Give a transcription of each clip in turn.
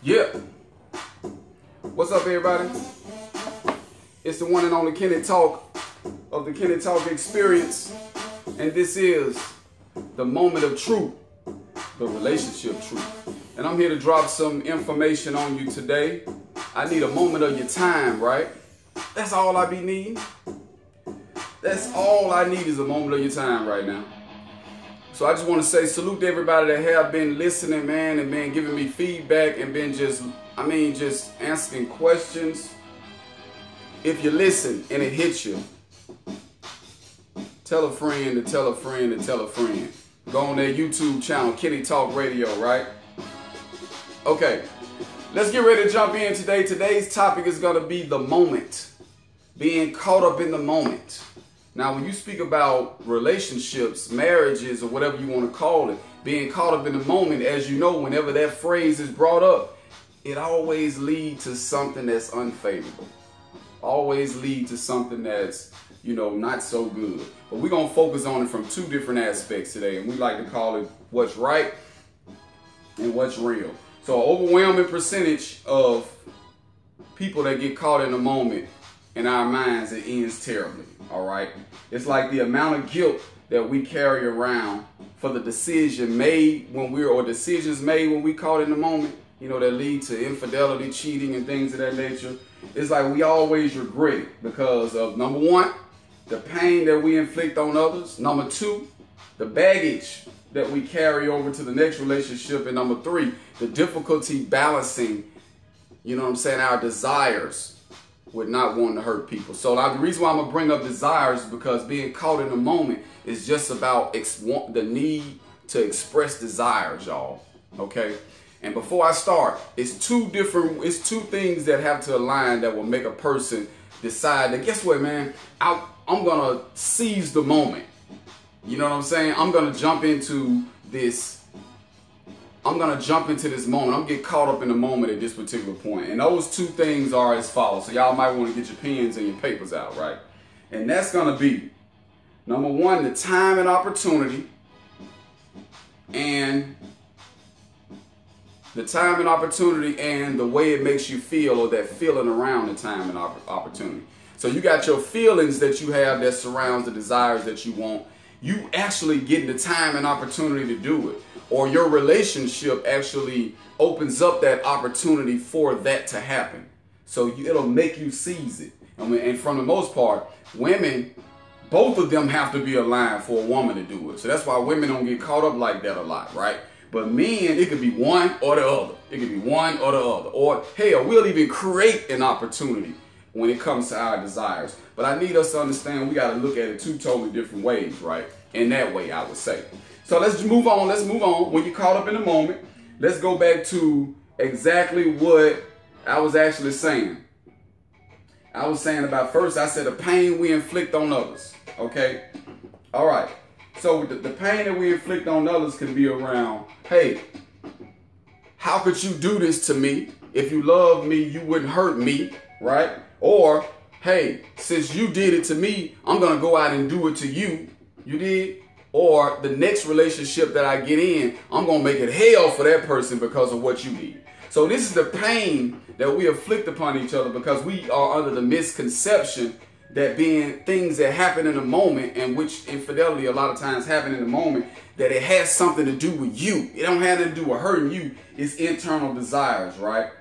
Yeah. What's up, everybody? It's the one and only Kennytalk of the Kennytalk Experience. And this is the moment of truth, the relationship truth. And I'm here to drop some information on you today. I need a moment of your time, right? That's all I be needing. That's all I need is a moment of your time right now. So I just want to say salute to everybody that have been listening, man, and been giving me feedback and been just asking questions. If you listen and it hits you, tell a friend to tell a friend to tell a friend. Go on their YouTube channel, Kennytalk Radio, right? Okay, let's get ready to jump in today. Today's topic is going to be the moment. Being caught up in the moment. Now, when you speak about relationships, marriages, or whatever you want to call it, being caught up in the moment, as you know, whenever that phrase is brought up, it always leads to something that's unfavorable. Always lead to something that's, not so good. But we're going to focus on it from two different aspects today, and we like to call it what's right and what's real. So an overwhelming percentage of people that get caught in the moment, in our minds, it ends terribly. All right. It's like the amount of guilt that we carry around for the decisions made when we caught in the moment, that lead to infidelity, cheating, and things of that nature. It's like we always regret it because of, number one, the pain that we inflict on others. Number two, the baggage that we carry over to the next relationship. And number three, the difficulty balancing, our desires with not wanting to hurt people. So the reason why I'm going to bring up desires is because being caught in the moment is just about the need to express desires, y'all. Okay? And before I start, it's two things that have to align that will make a person decide that, guess what, man, I'm going to seize the moment. You know what I'm saying? I'm going to jump into this moment. I'm going to get caught up in the moment at this particular point. And those two things are as follows. So y'all might want to get your pens and your papers out, right? And that's going to be, number one, the time and opportunity. And the way it makes you feel, or that feeling around the time and opportunity. So you got your feelings that you have that surrounds the desires that you want. You actually get the time and opportunity to do it. Or your relationship actually opens up that opportunity for that to happen. So it'll make you seize it. And from the most part, women, both of them have to be aligned for a woman to do it. So that's why women don't get caught up like that a lot, right? But men, it could be one or the other. It could be one or the other. Or hell, we'll even create an opportunity when it comes to our desires. But I need us to understand we got to look at it two totally different ways, right? In that way, I would say. So let's move on. When you're caught up in the moment, let's go back to exactly what I was actually saying. I was saying about first, I said the pain we inflict on others. Okay? All right. So the pain that we inflict on others can be around, hey, how could you do this to me? If you love me, you wouldn't hurt me, right? Or, hey, since you did it to me, I'm going to go out and do it to you. You did? Or the next relationship that I get in, I'm going to make it hell for that person because of what you did. So this is the pain that we inflict upon each other because we are under the misconception that being things that happen in a moment, and which infidelity a lot of times happen in the moment, that it has something to do with you. It don't have to do with hurting you. It's internal desires, right?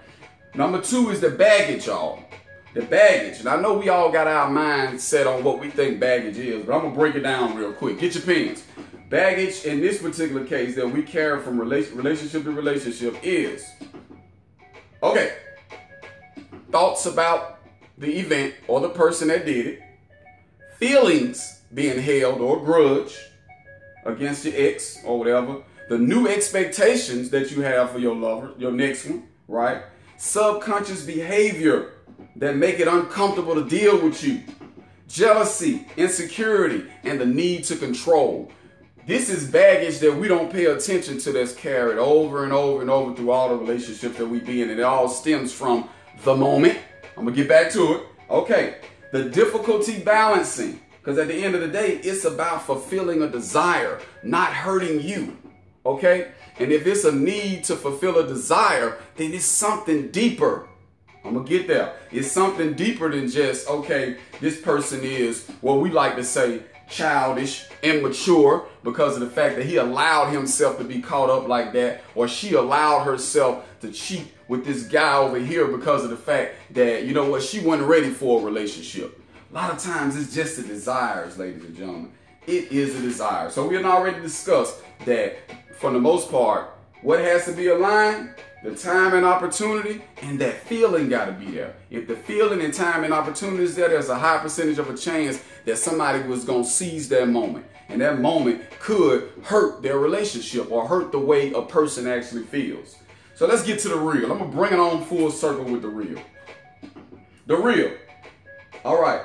Number two is the baggage, y'all. The baggage. And I know we all got our mind set on what we think baggage is, but I'm going to break it down real quick. Get your pens. Baggage in this particular case that we carry from relationship to relationship is, okay, thoughts about the event or the person that did it, feelings being held or grudge against your ex or whatever, the new expectations that you have for your lover, your next one, right? Subconscious behavior that make it uncomfortable to deal with you, jealousy, insecurity, and the need to control. This is baggage that we don't pay attention to that's carried over and over and over through all the relationships that we be in. And it all stems from the moment. I'm going to get back to it. Okay. The difficulty balancing. Because at the end of the day, it's about fulfilling a desire, not hurting you. Okay? And if it's a need to fulfill a desire, then it's something deeper. I'm going to get there. It's something deeper than just, okay, this person is what we like to say childish, immature, because of the fact that he allowed himself to be caught up like that, or she allowed herself to cheat with this guy over here because of the fact that, you know what, she wasn't ready for a relationship. A lot of times it's just the desires, ladies and gentlemen. It is a desire. So we have already discussed that for the most part, what has to be aligned? The time and opportunity, and that feeling got to be there. If the feeling and time and opportunity is there, there's a high percentage of a chance that somebody was going to seize that moment. And that moment could hurt their relationship or hurt the way a person actually feels. So let's get to the real. I'm going to bring it on full circle with the real. The real. All right.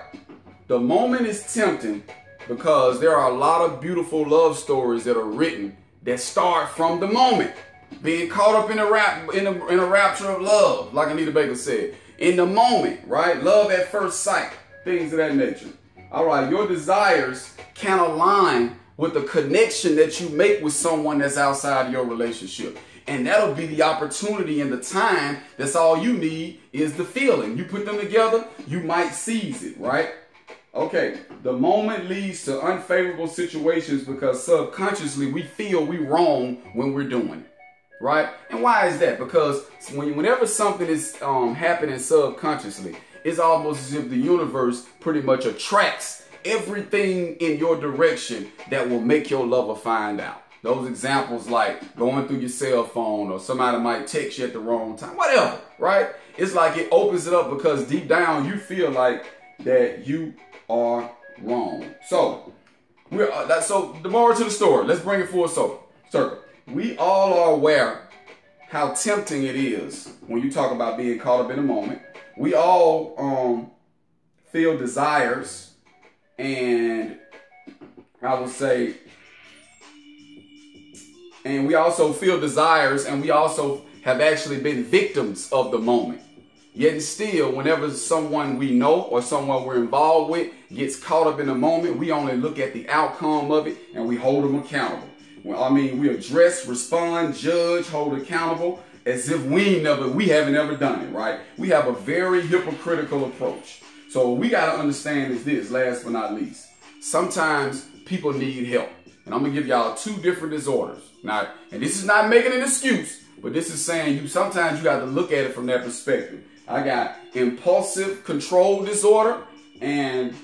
The moment is tempting because there are a lot of beautiful love stories that are written that start from the moment. Being caught up in a rapture of love, like Anita Baker said. In the moment, right? Love at first sight. Things of that nature. All right, your desires can align with the connection that you make with someone that's outside of your relationship. And that'll be the opportunity and the time. That's all you need is the feeling. You put them together, you might seize it, right? Okay, the moment leads to unfavorable situations because subconsciously we feel we wrong when we're doing it. Right? And why is that? Because whenever something is happening subconsciously, it's almost as if the universe pretty much attracts everything in your direction that will make your lover find out. Those examples like going through your cell phone, or somebody might text you at the wrong time, whatever, right? It's like it opens it up because deep down you feel like that you are wrong. So, so the moral to the story, let's bring it full circle. We all are aware how tempting it is when you talk about being caught up in a moment. We all feel desires, and I would say, and we also feel desires, and we also have actually been victims of the moment. Yet and still, whenever someone we know or someone we're involved with gets caught up in a moment, we only look at the outcome of it and we hold them accountable. Well, I mean, we address, respond, judge, hold accountable as if we haven't ever done it, right? We have a very hypocritical approach. So what we got to understand is this, last but not least. Sometimes people need help. And I'm going to give y'all two different disorders. Now, and this is not making an excuse, but this is saying sometimes you got to look at it from that perspective. I got impulsive control disorder and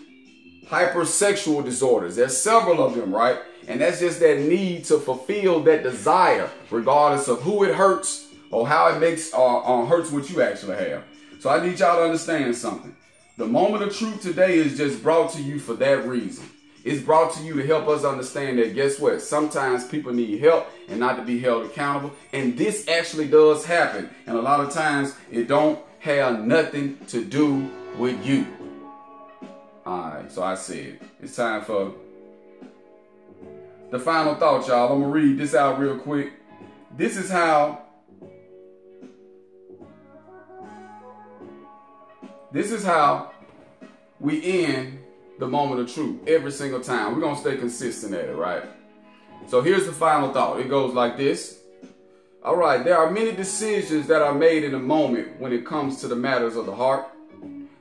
hypersexual disorders. There's several of them, right? And that's just that need to fulfill that desire, regardless of who it hurts or how it makes or hurts what you actually have. So I need y'all to understand something. The moment of truth today is just brought to you for that reason. It's brought to you to help us understand that, guess what? Sometimes people need help and not to be held accountable. And this actually does happen. And a lot of times it don't have nothing to do with you. All right, so I said it's time for the final thought, y'all. I'm going to read this out real quick. This is how we end the moment of truth every single time. We're going to stay consistent at it, right? So here's the final thought. It goes like this. All right, there are many decisions that are made in a moment when it comes to the matters of the heart.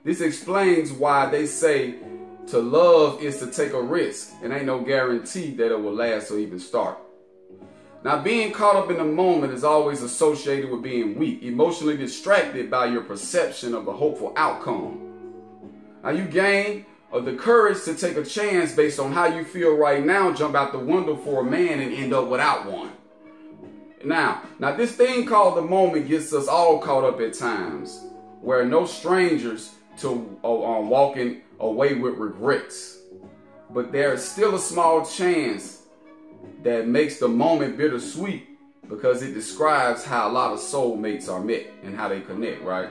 This explains why they say to love is to take a risk, and ain't no guarantee that it will last or even start. Now, being caught up in the moment is always associated with being weak, emotionally distracted by your perception of a hopeful outcome. Now, you gain the courage to take a chance based on how you feel right now, jump out the window for a man and end up without one. Now this thing called the moment gets us all caught up at times. We're no strangers to walking away with regrets. But there is still a small chance that makes the moment bittersweet because it describes how a lot of soulmates are met and how they connect, right?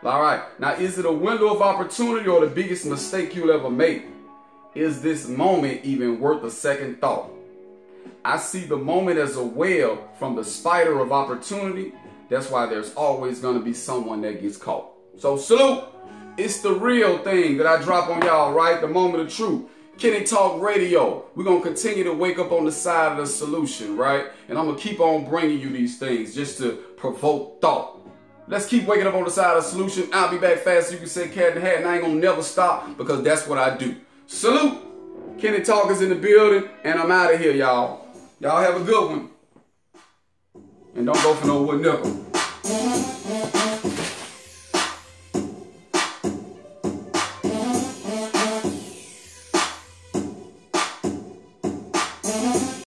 All right. Now, is it a window of opportunity or the biggest mistake you'll ever make? Is this moment even worth a second thought? I see the moment as a well from the spider of opportunity. That's why there's always going to be someone that gets caught. So salute. It's the real thing that I drop on y'all, right? The moment of truth. Kennytalk Radio. We're going to continue to wake up on the side of the solution, right? And I'm going to keep on bringing you these things just to provoke thought. Let's keep waking up on the side of the solution. I'll be back fast. You can say cat in the hat, and I ain't going to never stop because that's what I do. Salute. Kennytalk is in the building, and I'm out of here, y'all. Y'all have a good one. And don't go for no wood nickel.